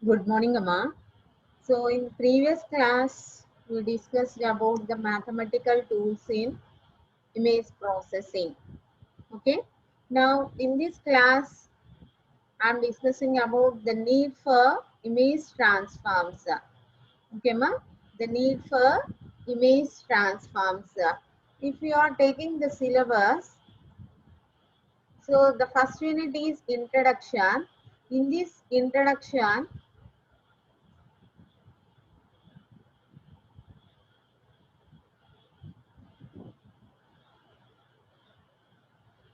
Good morning, Amma. So, in previous class, we discussed about the mathematical tools in image processing. Okay. Now, in this class, I'm discussing about the need for image transforms. Okay, Ma? The need for image transforms. If you are taking the syllabus, so the first unit is introduction. In this introduction,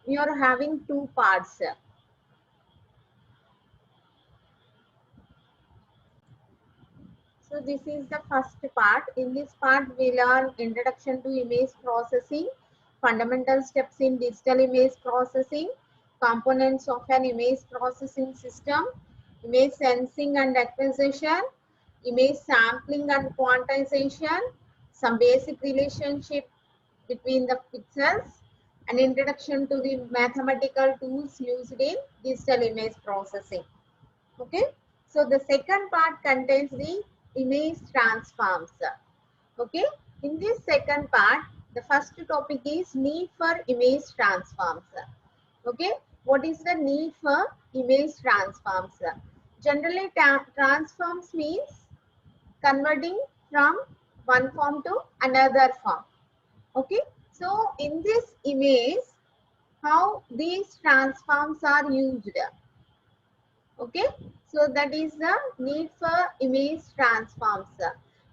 you are having two parts. So this is the first part. In this part, we learn introduction to image processing, fundamental steps in digital image processing, components of an image processing system, image sensing and acquisition, image sampling and quantization, some basic relationship between the pixels, an introduction to the mathematical tools used in digital image processing. Okay, so the second part contains the image transforms. Okay, in this second part, the first topic is need for image transforms. Okay, what is the need for image transforms? Generally, transforms means converting from one form to another form. Okay, so in this image, how these transforms are used? Okay, so that is the need for image transforms.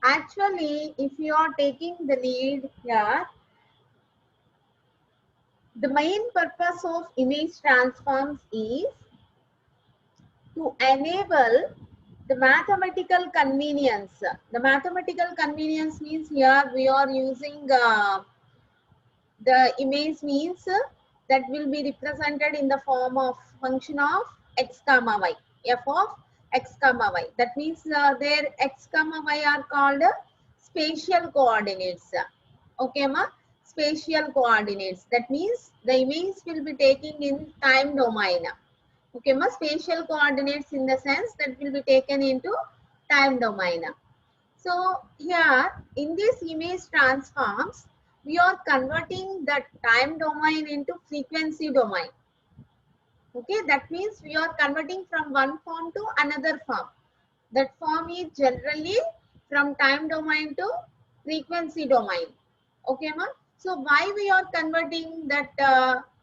Actually, if you are taking the need here, the main purpose of image transforms is to enable the mathematical convenience. The mathematical convenience means here we are using the image means that will be represented in the form of function of x comma y, f of x comma y. That means their x comma y are called spatial coordinates. Okay, ma? Spatial coordinates. That means the image will be taking in time domain. Okay, ma? Spatial coordinates in the sense that will be taken into time domain. So here in this image transforms, we are converting the time domain into frequency domain. Okay, that means we are converting from one form to another form. That form is generally from time domain to frequency domain. Okay, ma? So why we are converting that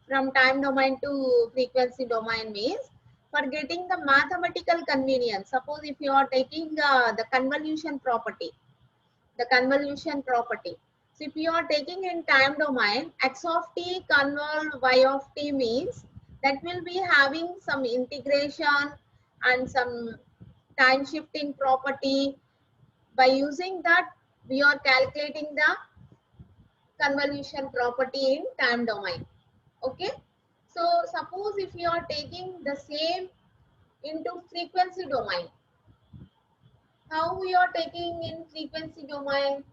from time domain to frequency domain means for getting the mathematical convenience. Suppose if you are taking the convolution property, the convolution property. So if you are taking in time domain, x of t convolve y of t means that will be having some integration and some time shifting property. By using that, we are calculating the convolution property in time domain. Okay. So suppose if you are taking the same into frequency domain, how we are taking in frequency domain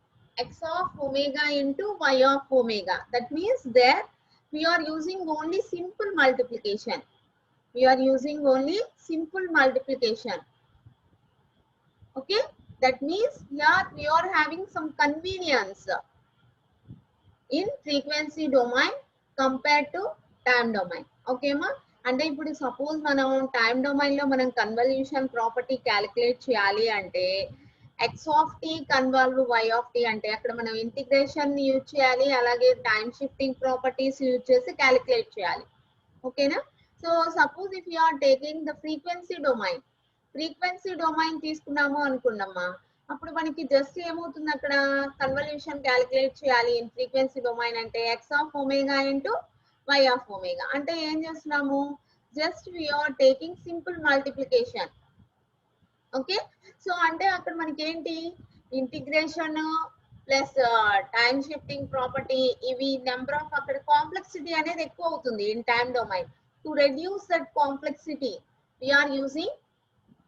x of omega into y of omega. That means there we are using only simple multiplication. We are using only simple multiplication. Okay. That means here we are having some convenience in frequency domain compared to time domain. Okay, ma? అంటే ఇప్పుడు suppose మనం time డొమైన్లో మనం convolution property calculate చేయాలి అంటే x of t convolve y of t అంటే అక్కడ మనం ఇంటిగ్రేషన్ యూజ్ చేయాలి, అలాగే టైం షిఫ్టింగ్ ప్రాపర్టీస్ యూజ్ చేసి క్యాలిక్యులేట్ చేయాలి. ఓకేనా? So suppose if you are taking the frequency domain తీసుకున్నాము అనుకున్నామా, అప్పుడు మనకి జస్ట్ ఏమవుతుంది అక్కడ కన్వల్యూషన్ క్యాలిక్యులేట్ చేయాలి ఇన్ ఫ్రీక్వెన్సీ డొమైన్ అంటే x of omega into y of omega అంటే ఏం చేస్తున్నాము, just we are taking simple multiplication. Okay, so అంటే అక్కడ మనకి ఏంటి integration plus time shifting property, ఇవి నెంబర్ ఆఫ్ అక్కడ కాంప్లెక్సిటీ అనేది ఎక్కువ అవుతుంది in time domain. To reduce that complexity we're using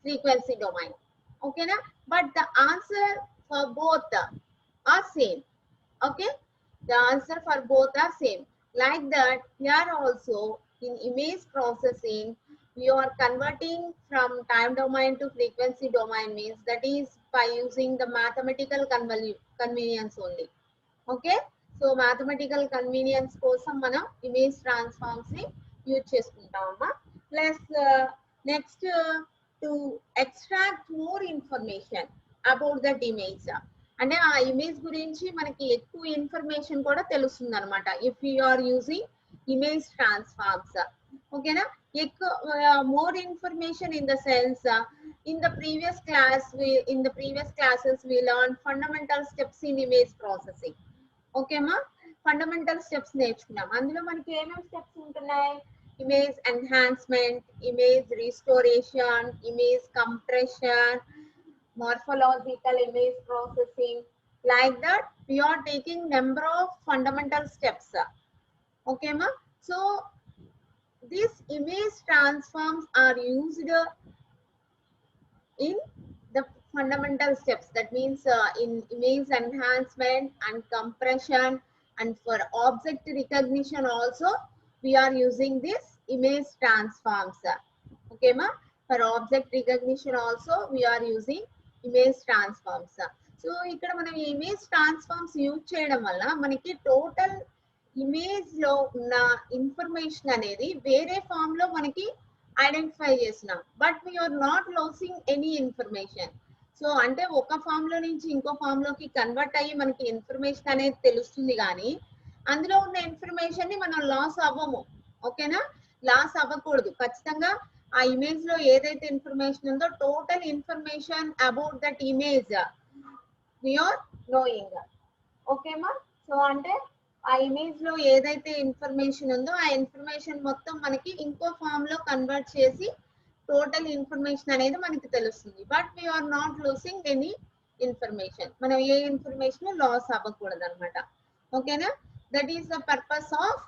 frequency domain. Okay na? But the answer for both are same. Okay, the answer for both are same. Like that, here also in image processing we are converting from time domain to frequency domain means that is by using the mathematical convenience only. Okay, so mathematical convenience కోసం మనం image transforms ని use చేసుకుంటామమ్మా. Plus next to extract more information about that image, అంటే ఆ image గురించి మనకి ఎక్కువ information కూడా తెలుస్తుంది అనమాట if you are using image transforms. ఓకేనా, ఎక్కువ more information in the sense in the previous classes we learned fundamental steps in image processing. Okay అమ్మా, ఫండమెంటల్ స్టెప్స్ నేర్చుకున్నాం. అందులో మనకి ఏమేమి స్టెప్స్ ఉంటున్నాయి? Image enhancement, image restoration, image compression, morphological image processing. Like that we are taking number of fundamental steps. Okay ma, so these image transforms are used in the fundamental steps, that means in image enhancement and compression, and for object recognition also we are using this image transforms. Okay ma, for object recognition also we are using image transforms. So ఇక్కడ మనం image transforms use చేయడం వల్ల మనకి total image లో ఉన్న information అనేది వేరే form లో మనకి ఐడెంటిఫై చేసినాం, but we are not losing any information. So అంటే ఒక ఫామ్ లో నుంచి ఇంకో ఫామ్ లోకి కన్వర్ట్ అయ్యి మనకి ఇన్ఫర్మేషన్ అనేది తెలుస్తుంది, కానీ అందులో ఉన్న ఇన్ఫర్మేషన్ ని మనం లాస్ అవ్వము. ఓకేనా, లాస్ అవ్వకూడదు. ఖచ్చితంగా ఆ ఇమేజ్ లో ఏదైతే ఇన్ఫర్మేషన్ ఉందో total information about that image we are knowing. ఓకేమా, సో అంటే ఆ ఇమేజ్ లో ఏదైతే ఇన్ఫర్మేషన్ ఉందో ఆ ఇన్ఫర్మేషన్ మొత్తం మనకి ఇంకో ఫామ్ లో కన్వర్ట్ చేసి టోటల్ ఇన్ఫర్మేషన్ అనేది మనకి తెలుస్తుంది, but we are not losing any information. మనం ఏ ఇన్ఫర్మేషన్ లాస్ అవ్వకూడదు అనమాట. ఓకేనా, that is the purpose of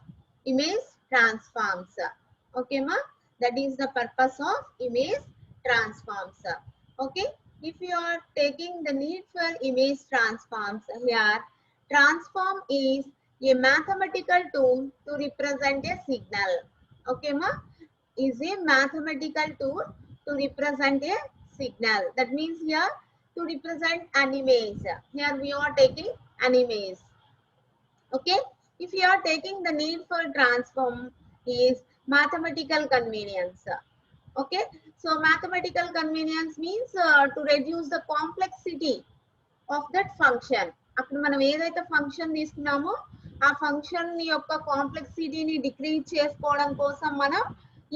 image transforms. ఓకేమా, that is the purpose of image transforms. Okay, if you are taking the need for image transforms, here transform is a mathematical tool to represent a signal. Okay ma, is a mathematical tool to represent a signal. That means here to represent an image, here we are taking an image. Okay, if you are taking the need for transform is mathematical convenience. Okay, so mathematical convenience means to reduce the complexity of that function. అప్పుడు మనం ఏదైతే function తీసుకున్నామో ఆ function యొక్క కాంప్లెక్సిటీని decrease చేసుకోవడం కోసం మనం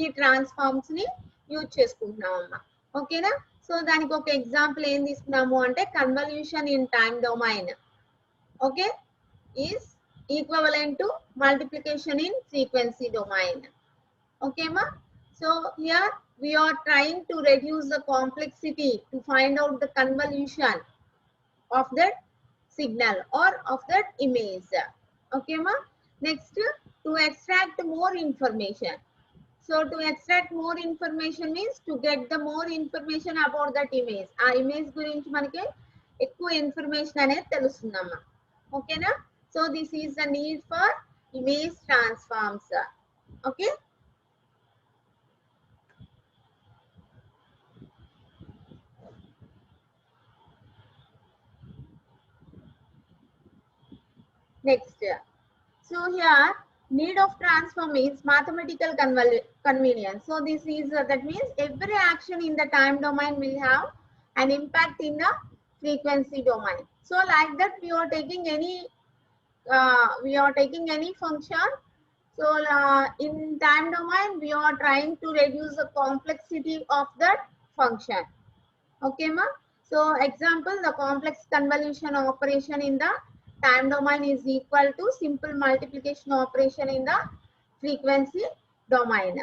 ఈ ట్రాన్స్ఫార్మ్స్ ని యూజ్ చేసుకుంటున్నాం అమ్మా. ఓకేనా, సో దానికి ఒక ఎగ్జాంపుల్ ఏం తీసుకున్నాము అంటే convolution in time domain okay is equivalent to multiplication in frequency domain. Okay ma, so here we are trying to reduce the complexity to find out the convolution of that signal or of that image. Okay ma, next to extract more information. So to extract more information means to get the more information about that image. ఆ image గురించి మనకి ఎక్కువ information అనేది తెలుస్తుందమ్మా. ఓకేనా, so this is the need for image transforms. Okay, next, so here need of transform is mathematical convenience. So this is that means every action in the time domain will have an impact in the frequency domain. So like that we are taking any function. So in time domain we are trying to reduce the complexity of that function. Okay ma, so example, the complex convolution operation in the time domain is equal to simple multiplication operation in the frequency domain.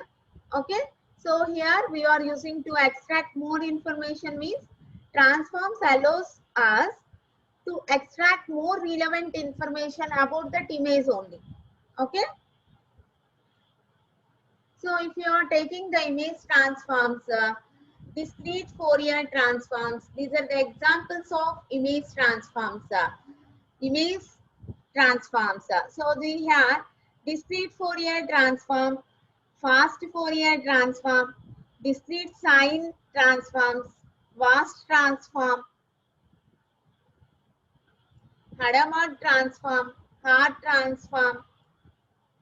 Okay, so here we are using to extract more information means transforms allows us to extract more relevant information about that image only. Okay, so if you are taking the image transforms, discrete Fourier transforms, these are the examples of image transforms. Image transforms, so we have discrete Fourier transform, fast Fourier transform, discrete sine transforms, vast transform, Hadamard transform, Hart transform,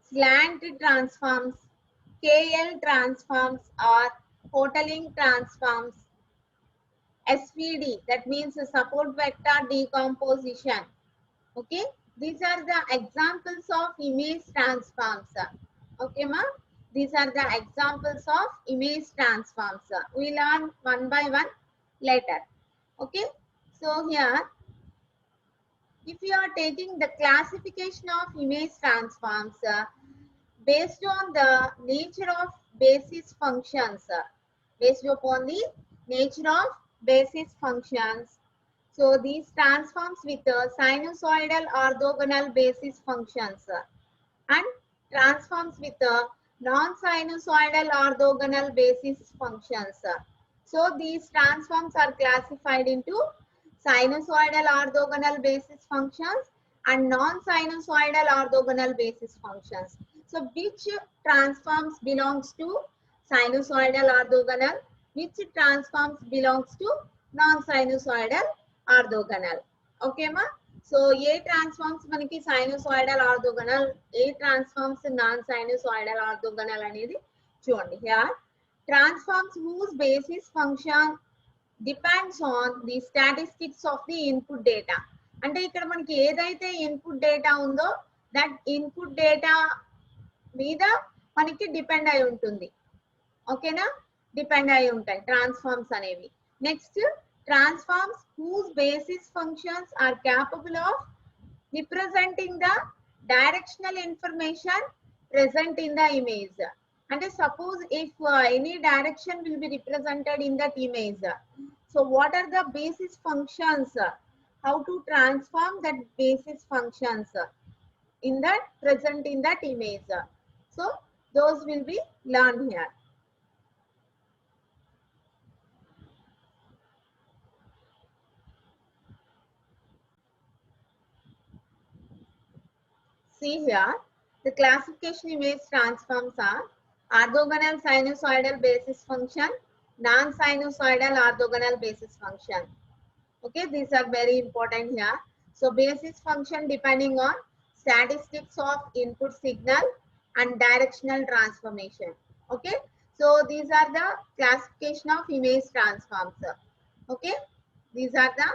slant transforms, KL transforms or Hotelling transforms, SVD, that means support vector decomposition. Okay, these are the examples of image transforms. Okay, ma, these are the examples of image transforms. We learn one by one later. Okay, so here if you are taking the classification of image transforms based on the nature of basis functions, based upon the nature of basis functions. So these transforms with sinusoidal orthogonal basis functions and transforms with non-sinusoidal orthogonal basis functions. So these transforms are classified into sinusoidal orthogonal basis functions and non-sinusoidal orthogonal basis functions. So which transforms belongs to sinusoidal orthogonal, which transforms belongs to non-sinusoidal orthogonal. Okay, ma? So A transforms మనకి sinusoidal orthogonal, A transforms non-sinusoidal orthogonal అనేది చూడండి. Here transforms whose basis function depends on the statistics of the input data. అంటే ఇక్కడ మనకి ఏదైతే input data ఉందో that input data మీద మనకి డిపెండ్ అయి ఉంటుంది. ఓకేనా, డిపెండ్ అయి ఉంటాయి ట్రాన్స్ఫార్మ్స్ అనేవి. Next transforms whose basis functions are capable of representing the directional information present in the image. And suppose if any direction will be represented in that image, so what are the basis functions, how to transform that basis functions in that present in that image. So those will be learned here. See here, the classification image transforms are orthogonal sinusoidal basis function, non-sinusoidal orthogonal basis function. Okay, these are very important here. So basis function depending on statistics of input signal and directional transformation. Okay, so these are the classification of image transforms. Okay, these are the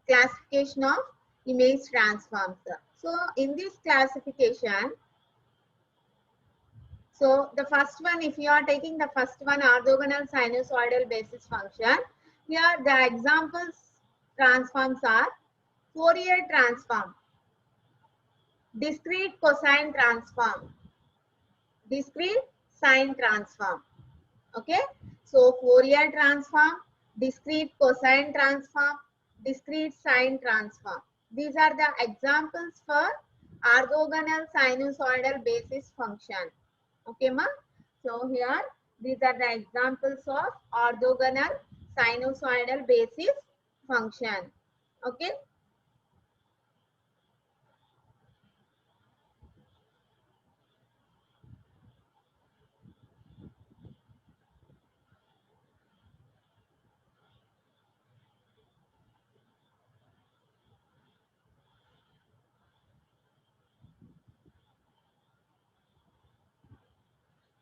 classification of image transforms. So in this classification, so the first one, if you are taking the first one, orthogonal sinusoidal basis function, here the examples transforms are Fourier transform, discrete cosine transform, discrete sine transform. Okay, so Fourier transform, discrete cosine transform, discrete sine transform. These are the examples for orthogonal sinusoidal basis function. Okay, ma? So here these are the examples of orthogonal sinusoidal basis function. Okay.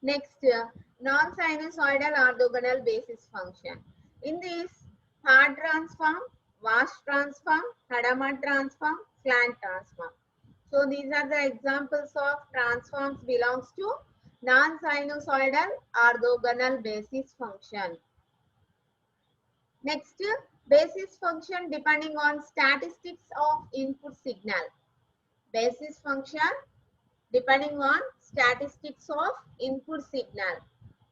Next, non-sinusoidal orthogonal basis function. In this, Hart transform, Wash transform, Hadamard transform, slant transform. So these are the examples of transforms belongs to non-sinusoidal orthogonal basis function. Next, basis function depending on statistics of input signal. Basis function depending on statistics of input signal.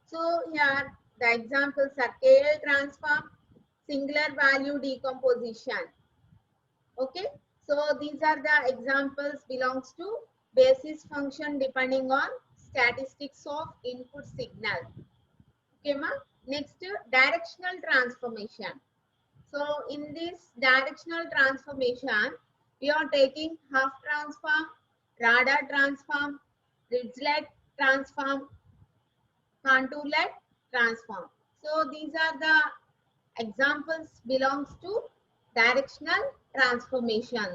So here the examples are KL transform, singular value decomposition. Okay, so these are the examples belongs to basis function depending on statistics of input signal. Okay, ma? Next, directional transformation. So in this directional transformation, we are taking half transform, radar transform, Dirichlet transform, contourlet transform. So these are the examples belongs to directional transformation.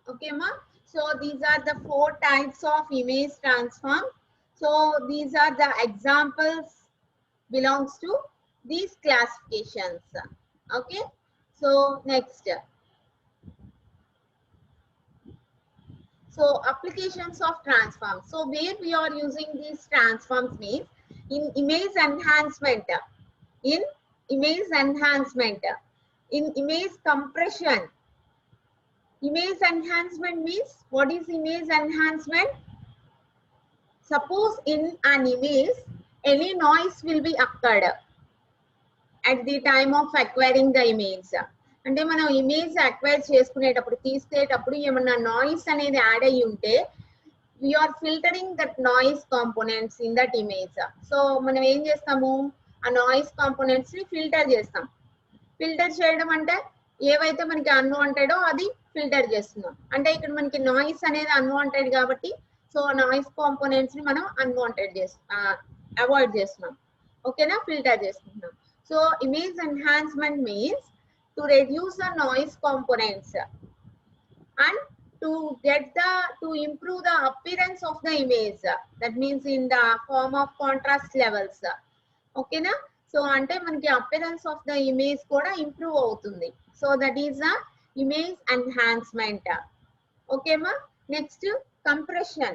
Okay, ma. So these are the 4 types of image transform. So these are the examples belongs to these classifications. Okay. So next. So applications of transforms. So where we are using these transforms means in image enhancement, in image enhancement, in image compression. Image enhancement means, what is image enhancement? Suppose in an image, any noise will be occurred at the time of acquiring the image. అంటే మనం image acquire చేసుకునేటప్పుడు తీసుకునేటప్పుడు ఏమన్నా noise అనేది add అయ్యి ఉంటే we are filtering that noise components in that image. So మనం ఏం చేస్తాము, ఆ నాయిస్ కాంపోనెంట్స్ ని ఫిల్టర్ చేస్తాం. ఫిల్టర్ చేయడం అంటే ఏవైతే మనకి అన్వాంటెడో అది ఫిల్టర్ చేస్తున్నాం. అంటే ఇక్కడ మనకి నాయిస్ అనేది అన్వాంటెడ్ కాబట్టి సో నాయిస్ కాంపోనెంట్స్ ని మనం అన్వాంటెడ్ అవాయిడ్ చేస్తున్నాం. ఓకేనా, ఫిల్టర్ చేసుకుంటున్నాం. So image enhancement means to reduce the noise components and to improve the appearance of the image. That means in the form of contrast levels. Okay na? So ante manaki appearance of the image kuda improve avutundi. So that is a image enhancement. Okay ma. Next, compression.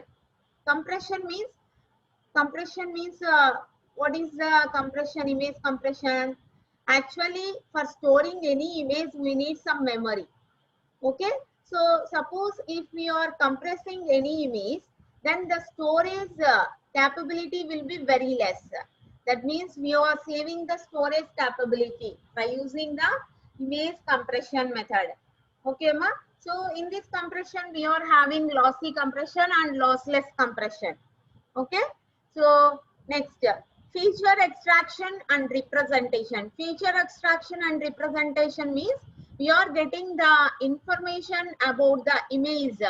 Compression means what is the compression? Image compression. Actually, for storing any image we need some memory. Okay. So suppose if we are compressing any image, then the storage capability will be very less. That means we are saving the storage capability by using the image compression method. Okay ma. So in this compression we are having lossy compression and lossless compression. Okay. So next, feature extraction and representation. Feature extraction and representation means we are getting the information about the image.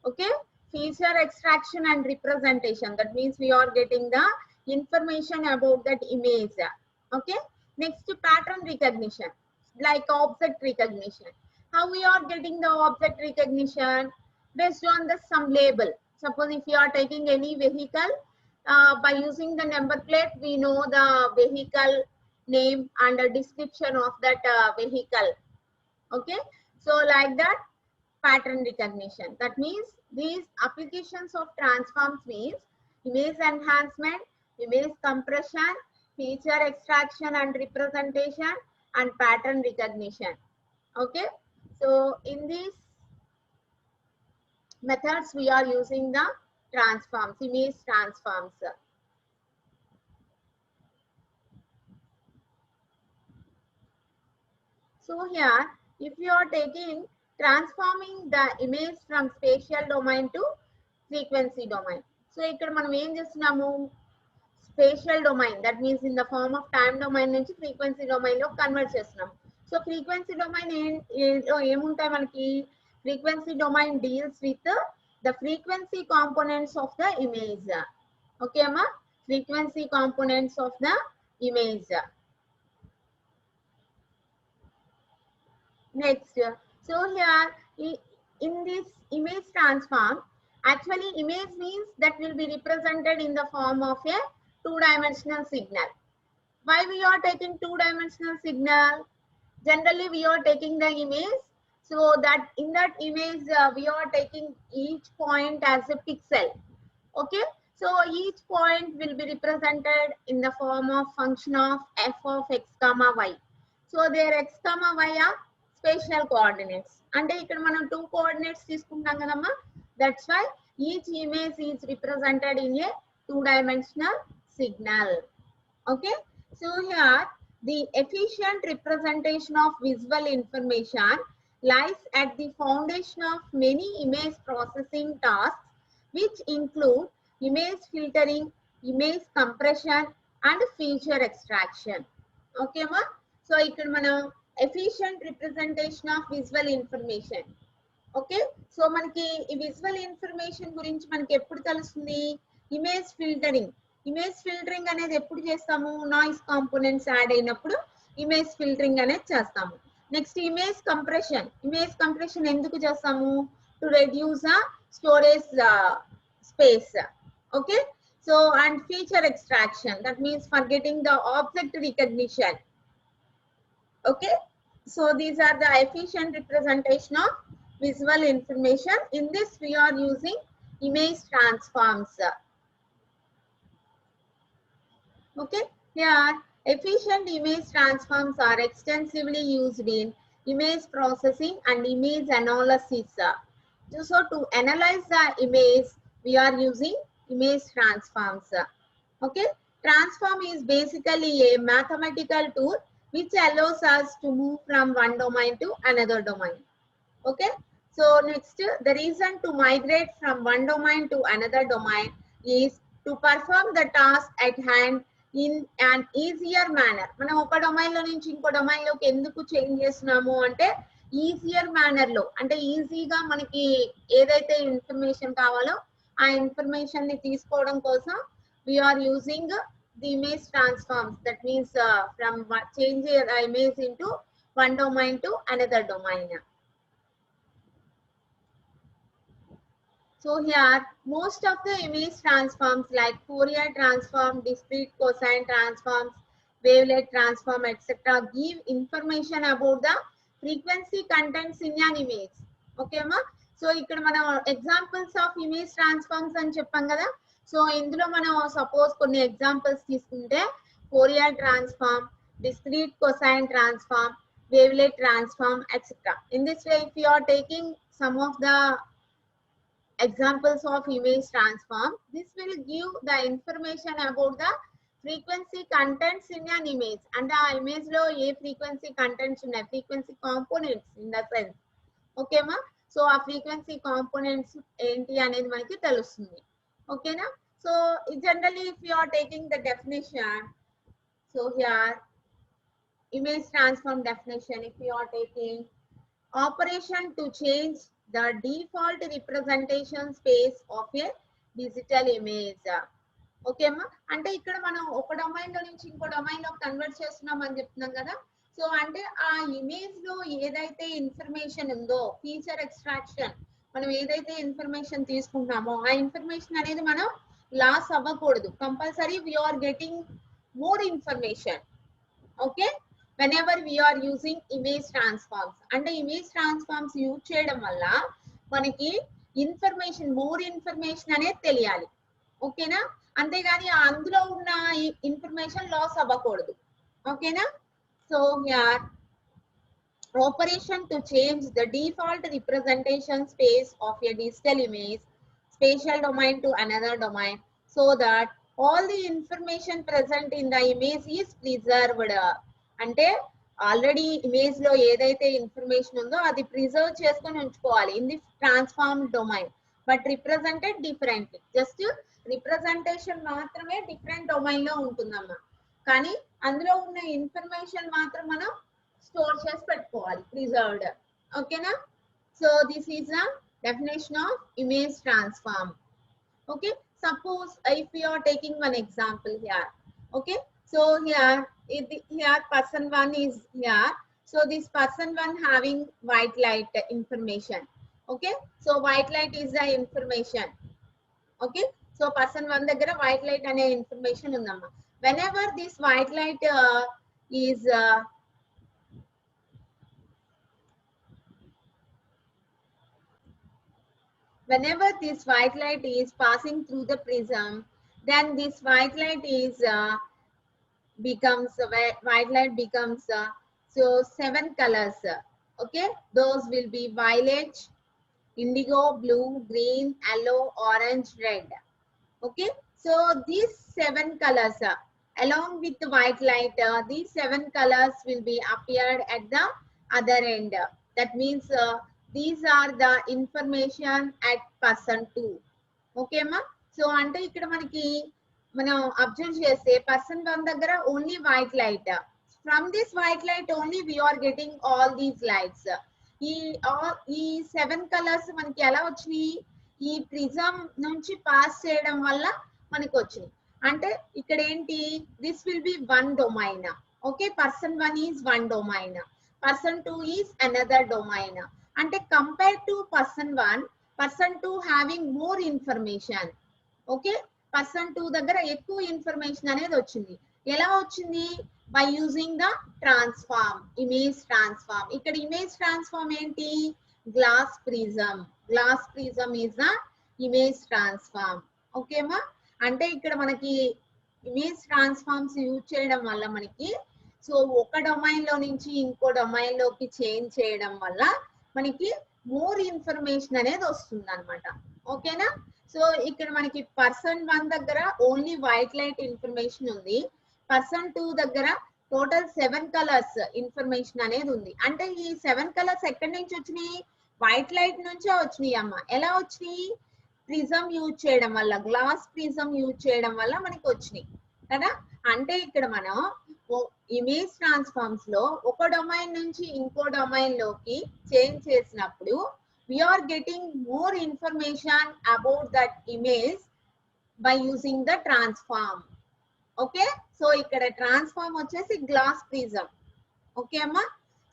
Okay, feature extraction and representation, that means we are getting the information about that image. Okay, next, pattern recognition, like object recognition. How we are getting the object recognition? Based on the some label. Suppose if you are taking any vehicle, by using the number plate we know the vehicle name and the description of that vehicle. Okay, so like that, pattern recognition. That means these applications of transforms means image enhancement, image compression, feature extraction and representation, and pattern recognition. Okay, so in these methods we are using the transforms, image transforms. So here, if you are taking transforming the image from spatial domain to frequency domain. So ఇక్కడ మనం ఏం చేస్తున్నాము, spatial domain, that means in the form of time domain నుంచి frequency domain లో convert చేస్తున్నాం. So frequency domain ఏముంటాయి మనకి, frequency domain deals with the frequency components of the image. Okay అమ్మా, frequency components of the image. Next, so here in this image transform, actually image means that will be represented in the form of a 2-dimensional signal. Why we are taking 2-dimensional signal? Generally we are taking the image, so that in that image we are taking each point as a pixel. Okay, so each point will be represented in the form of function of f of x comma y. So their x comma y are spatial coordinates. అంటే ఇక్కడ మనం 2 coordinates తీసుకుంటాం కదమ్మా, that's why each image is represented in a 2-dimensional signal. Okay, so here the efficient representation of visual information lies at the foundation of many image processing tasks, which include image filtering, image compression and feature extraction. Okay ma. So ఇక్కడ మనం efficient representation of visual information. Okay, so మనకి ఈ visual information గురించి మనకి ఎప్పుడు తెలుస్తుంది, image filtering. Image filtering అనేది ఎప్పుడు చేస్తాము? నాయిస్ కాంపోనెంట్స్ యాడ్ అయినప్పుడు ఇమేజ్ ఫిల్టరింగ్ అనేది చేస్తాము. నెక్స్ట్ ఇమేజ్ కంప్రెషన్ ఎందుకు చేస్తాము? To reduce storage space. Okay, so and feature extraction, that means for getting the object recognition. Okay, so these are the efficient representation of visual information. In this we are using image transforms. Okay, here efficient image transforms are extensively used in image processing and image analysis. So to analyze the image we are using image transforms. Okay, transform is basically a mathematical tool which allows us to move from one domain to another domain. Okay, so next, the reason to migrate from one domain to another domain is to perform the task at hand in an easier manner. మనం ఒక domain లో నుంచి ఇంకో domain లోకి ఎందుకు change చేస్తున్నాము అంటే easier manner లో, అంటే ఈజీగా మనకి ఏదైతే ఇన్ఫర్మేషన్ కావాలో ఆ ఇన్ఫర్మేషన్ ని తీసుకోవడం కోసం we are using the image transforms. That means from change the image into one domain to another domain. So here most of the image transforms like Fourier transform, discrete cosine transforms, wavelet transform, etc. give information about the frequency contents in an image. Okay ma, so ikkada mana examples of image transforms ani cheppam kada. So ఇందులో మనం suppose కొన్ని examples తీసుకుంటే Fourier transform, discrete cosine transform, wavelet transform, etcetera. In this way if you are taking some of the examples of image transform, this will give the information about the frequency contents in an image. And the image lo A frequency contents ఉన్నాయి, frequency components in the sense. Okay ma, so ఆ frequency components ఏంటి అనేది మనకి తెలుస్తుంది. Okay na, so generally if you are taking the definition, so here image transform definition, if you are taking operation to change the default representation space of a digital image. Okay అమ్మా, అంటే ఇక్కడ మనం ఒక domain లో నుంచి ఇంకో domain లో convert చేస్తున్నాం అని చెప్తున్నాం కదా. సో అంటే ఆ ఇమేజ్ లో ఏదైతే ఇన్ఫర్మేషన్ ఉందో, ఫీచర్ ఎక్స్ట్రాక్షన్, మనం ఏదైతే ఇన్ఫర్మేషన్ తీసుకుంటున్నామో ఆ ఇన్ఫర్మేషన్ అనేది మనం లాస్ అవ్వకూడదు. Compulsory we are getting more information. Okay, whenever we are using image transforms, అంటే image transforms యూజ్ చేయడం వల్ల మనకి ఇన్ఫర్మేషన్, మోర్ ఇన్ఫర్మేషన్ అనేది తెలియాలి. ఓకేనా, అంతేగాని అందులో ఉన్న ఇన్ఫర్మేషన్ లాస్ అవ్వకూడదు. ఓకేనా, so here operation to change the default representation space of a digital image spatial domain to another domain so that all the information present in the image is preserved. అంటే already image లో ఏదైతే information ఉందో అది preserve చేసుకొని ఉంచుకోవాలి in the transform domain, but represented differently. Just representation మాత్రమే different domain లో ఉంటుందమ్మా, కానీ అందులో ఉన్న ఇన్ఫర్మేషన్ మాత్రం మనం స్టోర్ చేసి పెట్టుకోవాలి, ప్రిజర్వ్డ్. ఓకేనా, so this is the definition of image transform. Okay, suppose if you are taking one example here. Okay, so here person 1 is here. So this person 1 having white light information. Okay, so white light is the information. Okay, so person 1 దగ్గర white light అనే information ఉందమ్మా. Whenever this white light is whenever this white light is passing through the prism, then this white light is becomes white light becomes so 7 colors. Okay, those will be violet, indigo, blue, green, yellow, orange, red. Okay, so these 7 colors along with the white light, these 7 colors will be appeared at the other end. That means these are the information at person 2. Okay ma, so ante ikkada manaki మనం observe చేస్తే person 1 దగ్గర only white light. From this white light only we are getting all these lights. ఈ 7 colours మనకి ఎలా వచ్చినాయి? ఈ prism నుంచి pass చేయడం వల్ల మనకి వచ్చినాయి. అంటే ఇక్కడ ఏంటి, this will be one domain. Okay, person 1 is one domain, person 2 is another domain. అంటే compare to person 1, person 2 having more information. Okay, person 2 దగ్గర ఎక్కువ ఇన్ఫర్మేషన్ అనేది వచ్చింది. ఎలా వచ్చింది? By using the transform, image transform. ఇక్కడ ఇమేజ్ ట్రాన్స్ఫార్మ్ ఏంటి? Glass prism. Glass prism is the image transform. ఓకేమా? అంటే ఇక్కడ మనకి ఇమేజ్ ట్రాన్స్ఫార్మ్స్ యూజ్ చేయడం వల్ల మనకి సో ఒక డొమైన్ లో నుంచి ఇంకో డొమైన్ లోకి చేంజ్ చేయడం వల్ల మనకి మోర్ ఇన్ఫర్మేషన్ అనేది వస్తుంది అనమాట. ఓకేనా? సో ఇక్కడ మనకి పర్సన్ 1 దగ్గర ఓన్లీ వైట్ లైట్ ఇన్ఫర్మేషన్ ఉంది, పర్సన్ 2 దగ్గర టోటల్ 7 కలర్స్ ఇన్ఫర్మేషన్ అనేది ఉంది. అంటే ఈ 7 కలర్స్ ఎక్కడి నుంచి వచ్చినాయి? వైట్ లైట్ నుంచే వచ్చినాయి అమ్మ. ఎలా వచ్చినాయి? ప్రిజం యూజ్ చేయడం వల్ల, గ్లాస్ ప్రిజం యూజ్ చేయడం వల్ల మనకి వచ్చినాయి కదా. అంటే ఇక్కడ మనం ఇమేజ్ ట్రాన్స్ఫార్మ్స్ లో ఒక డొమైన్ నుంచి ఇంకో డొమైన్ లోకి చేంజ్ చేసినప్పుడు we are getting more information about that image by using the transform. Okay, so ikkada transform vachesi glass prism. Okay amma,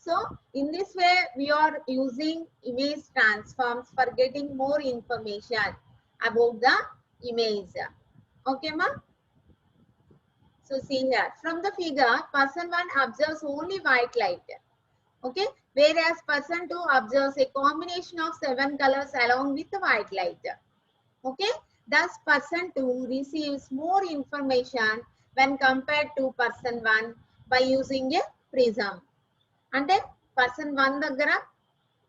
so in this way we are using image transforms for getting more information about the image. Okay ma, so see here from the figure, person 1 observes only white light. Okay, whereas person 2 observes a combination of 7 colors along with the white light. Okay, thus person 2 receives more information when compared to person 1 by using a prism. అంటే person 1 దగ్గర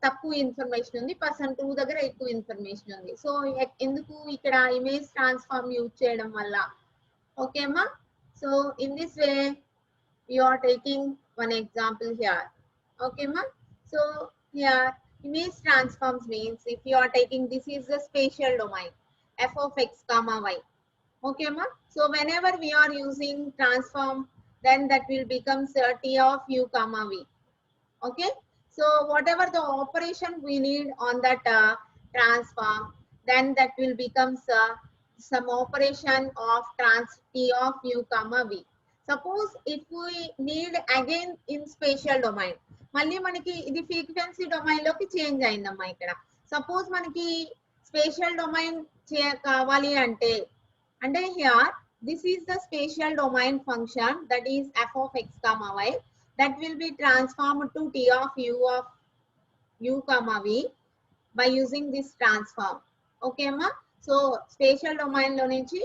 తక్కువ information ఉంది, person 2 దగ్గర ఎక్కువ information ఉంది. So ఎందుకు ఇక్కడ image transform use చేయడం వల్ల. ఓకేమా? So in this way you are taking one example here. Okay ma, so here image transforms means if you are taking, this is the spatial domain f of x comma y. Okay ma, so whenever we are using transform, then that will become t of u comma v. Okay, so whatever the operation we need on that transform, then that will becomes some operation of trans t of u comma v. Suppose if we need again in spatial domain, మళ్ళీ మనకి ఇది frequency domain లోకి change అయిందమ్మా. ఇక్కడ suppose మనకి spatial domain కావాలి అంటే, అంటే here this is the spatial domain function that is f of x comma y, that will be transformed to t of u comma v by using this transform. Okay అమ్మా, so spatial domain లో నుంచి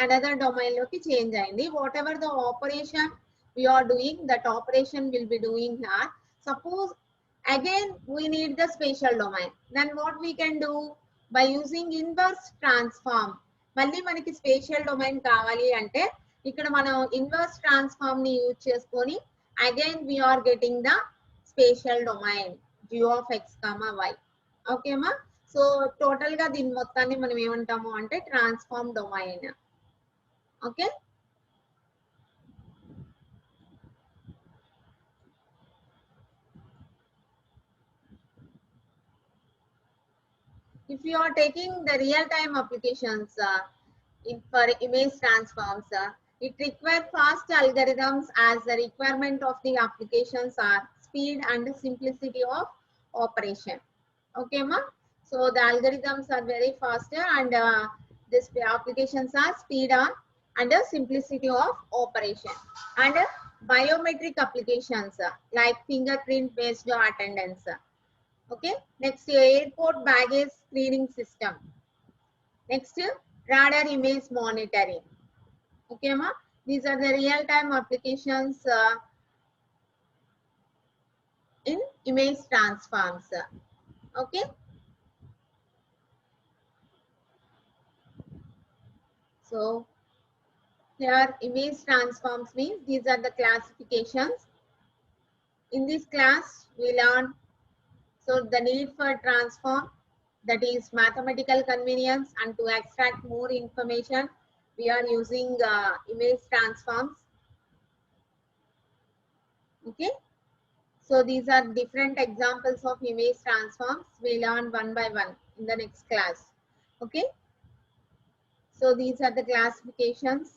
another domain లోకి change అయింది. Whatever the operation we are doing, that operation will be doing here. Suppose again we need the spatial domain, then what we can do? By using inverse transform. మళ్ళీ మనకి spatial domain కావాలి అంటే ఇక్కడ మనం inverse transform ని use చేసుకొని again we are getting the spatial domain g of x, y. Okay మా, so total గా దీని మొత్తాన్ని మనం ఏమంటాము అంటే transform domain. Okay, if you are taking the real-time applications for image transforms, it requires fast algorithms as the requirement of the applications are speed and simplicity of operation. Okay ma, so the algorithms are very faster and this applications are speed on and simplicity of operation. And biometric applications like fingerprint based attendance. Okay, next airport baggage screening system. Next radar image monitoring. Okay ma, these are the real time applications in image transforms. Okay, so here image transforms means these are the classifications. In this class we learn so the need for transform, that is mathematical convenience, and to extract more information we are using image transforms. Okay, so these are different examples of image transforms. We learn one by one in the next class. Okay, so these are the classifications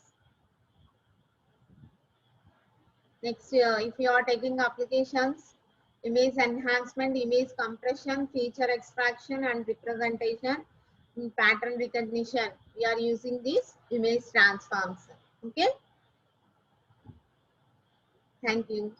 Next, if you are taking applications, image enhancement, image compression, feature extraction and representation, pattern recognition, we are using these image transforms. Okay, thank you.